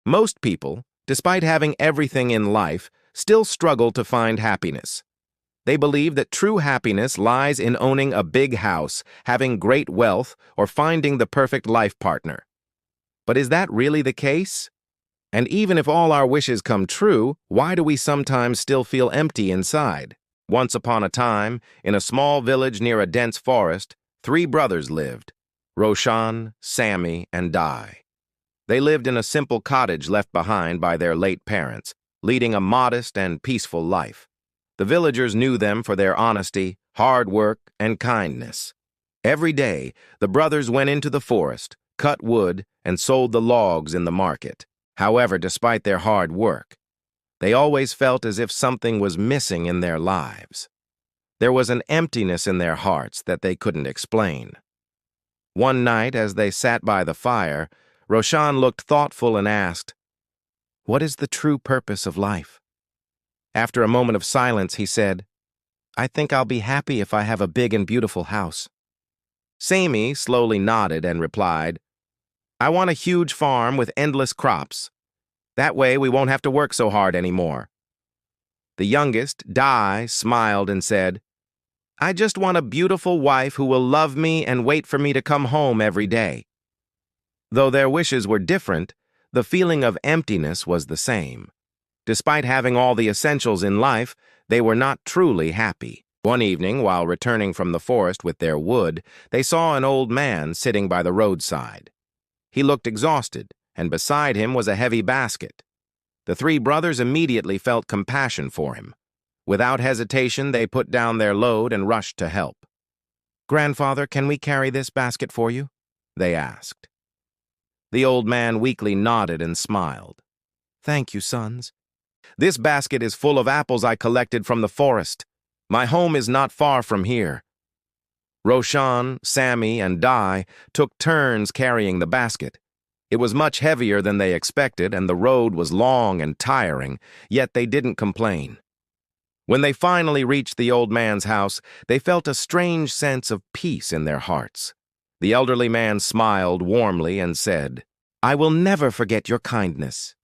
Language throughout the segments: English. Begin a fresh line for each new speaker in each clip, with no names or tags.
Most people, despite having everything in life, still struggle to find happiness. They believe that true happiness lies in owning a big house, having great wealth, or finding the perfect life partner. But is that really the case? And even if all our wishes come true, why do we sometimes still feel empty inside? Once upon a time, in a small village near a dense forest, 3 brothers lived: Roshan, Sammy, and Dai. They lived in a simple cottage left behind by their late parents, leading a modest and peaceful life. The villagers knew them for their honesty, hard work, and kindness. Every day, the brothers went into the forest, cut wood, and sold the logs in the market. However, despite their hard work, they always felt as if something was missing in their lives. There was an emptiness in their hearts that they couldn't explain. One night, as they sat by the fire, Roshan looked thoughtful and asked, "What is the true purpose of life?" After a moment of silence, he said, "I think I'll be happy if I have a big and beautiful house." Sammy slowly nodded and replied, "I want a huge farm with endless crops. That way we won't have to work so hard anymore." The youngest, Dai, smiled and said, "I just want a beautiful wife who will love me and wait for me to come home every day." Though their wishes were different, the feeling of emptiness was the same. Despite having all the essentials in life, they were not truly happy. One evening, while returning from the forest with their wood, they saw an old man sitting by the roadside. He looked exhausted, and beside him was a heavy basket. The 3 brothers immediately felt compassion for him. Without hesitation, they put down their load and rushed to help. "Grandfather, can we carry this basket for you?" they asked. The old man weakly nodded and smiled. "Thank you, sons. This basket is full of apples I collected from the forest. My home is not far from here." Roshan, Sammy, and Dai took turns carrying the basket. It was much heavier than they expected, and the road was long and tiring, yet they didn't complain. When they finally reached the old man's house, they felt a strange sense of peace in their hearts. The elderly man smiled warmly and said, "I will never forget your kindness.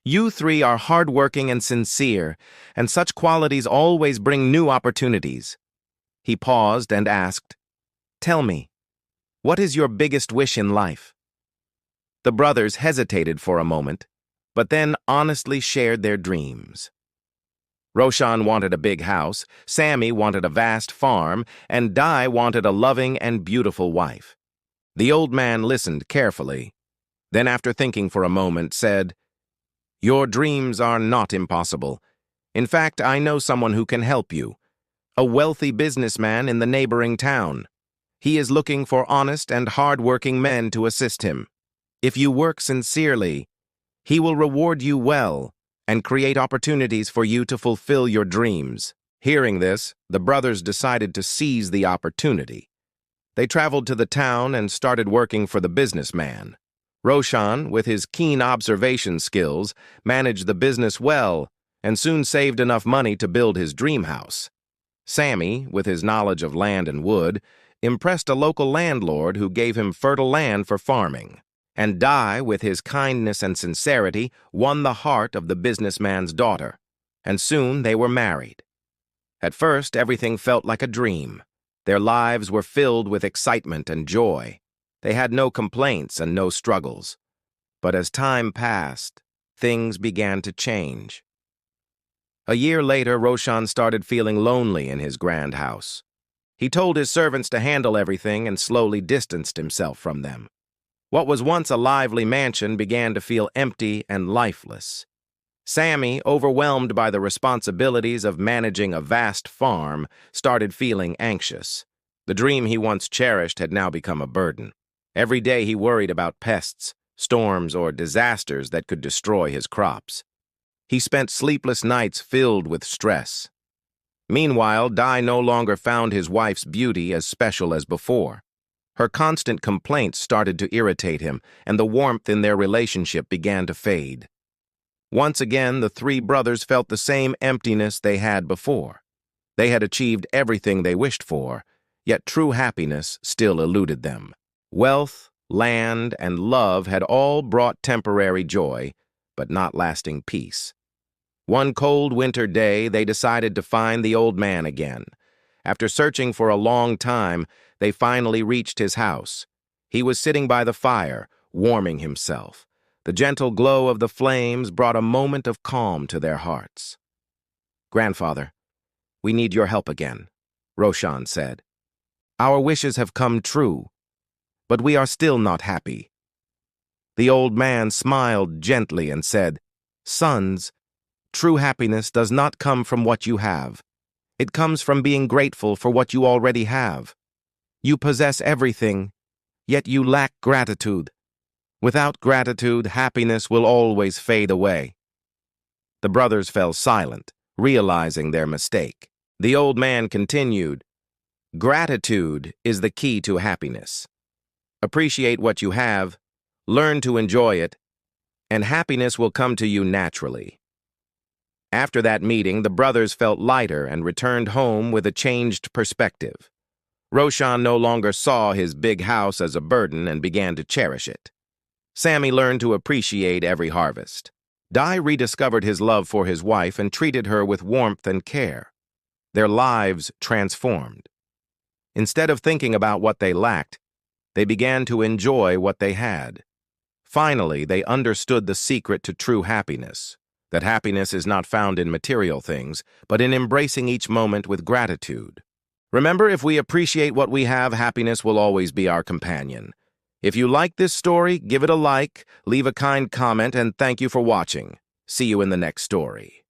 You 3 are hardworking and sincere, and such qualities always bring new opportunities." He paused and asked, "Tell me, what is your biggest wish in life?" The brothers hesitated for a moment, but then honestly shared their dreams. Roshan wanted a big house, Sammy wanted a vast farm, and Dai wanted a loving and beautiful wife. The old man listened carefully, then after thinking for a moment said, "Your dreams are not impossible. In fact, I know someone who can help you. A wealthy businessman in the neighboring town. He is looking for honest and hard-working men to assist him. If you work sincerely, he will reward you well and create opportunities for you to fulfill your dreams." Hearing this, the brothers decided to seize the opportunity. They traveled to the town and started working for the businessman. Roshan, with his keen observation skills, managed the business well and soon saved enough money to build his dream house. Sammy, with his knowledge of land and wood, impressed a local landlord who gave him fertile land for farming. And Dai, with his kindness and sincerity, won the heart of the businessman's daughter. And soon they were married. At first, everything felt like a dream. Their lives were filled with excitement and joy. They had no complaints and no struggles. But as time passed, things began to change. A year later, Roshan started feeling lonely in his grand house. He told his servants to handle everything and slowly distanced himself from them. What was once a lively mansion began to feel empty and lifeless. Sammy, overwhelmed by the responsibilities of managing a vast farm, started feeling anxious. The dream he once cherished had now become a burden. Every day he worried about pests, storms, or disasters that could destroy his crops. He spent sleepless nights filled with stress. Meanwhile, Dai no longer found his wife's beauty as special as before. Her constant complaints started to irritate him, and the warmth in their relationship began to fade. Once again, the 3 brothers felt the same emptiness they had before. They had achieved everything they wished for, yet true happiness still eluded them. Wealth, land, and love had all brought temporary joy, but not lasting peace. One cold winter day, they decided to find the old man again. After searching for a long time, they finally reached his house. He was sitting by the fire, warming himself. The gentle glow of the flames brought a moment of calm to their hearts. "Grandfather, we need your help again," Roshan said. "Our wishes have come true, but we are still not happy." The old man smiled gently and said, "Sons, true happiness does not come from what you have. It comes from being grateful for what you already have. You possess everything, yet you lack gratitude. Without gratitude, happiness will always fade away." The brothers fell silent, realizing their mistake. The old man continued, "Gratitude is the key to happiness. Appreciate what you have, learn to enjoy it, and happiness will come to you naturally." After that meeting, the brothers felt lighter and returned home with a changed perspective. Roshan no longer saw his big house as a burden and began to cherish it. Sammy learned to appreciate every harvest. Dai rediscovered his love for his wife and treated her with warmth and care. Their lives transformed. Instead of thinking about what they lacked, they began to enjoy what they had. Finally, they understood the secret to true happiness, that happiness is not found in material things, but in embracing each moment with gratitude. Remember, if we appreciate what we have, happiness will always be our companion. If you like this story, give it a like, leave a kind comment, and thank you for watching. See you in the next story.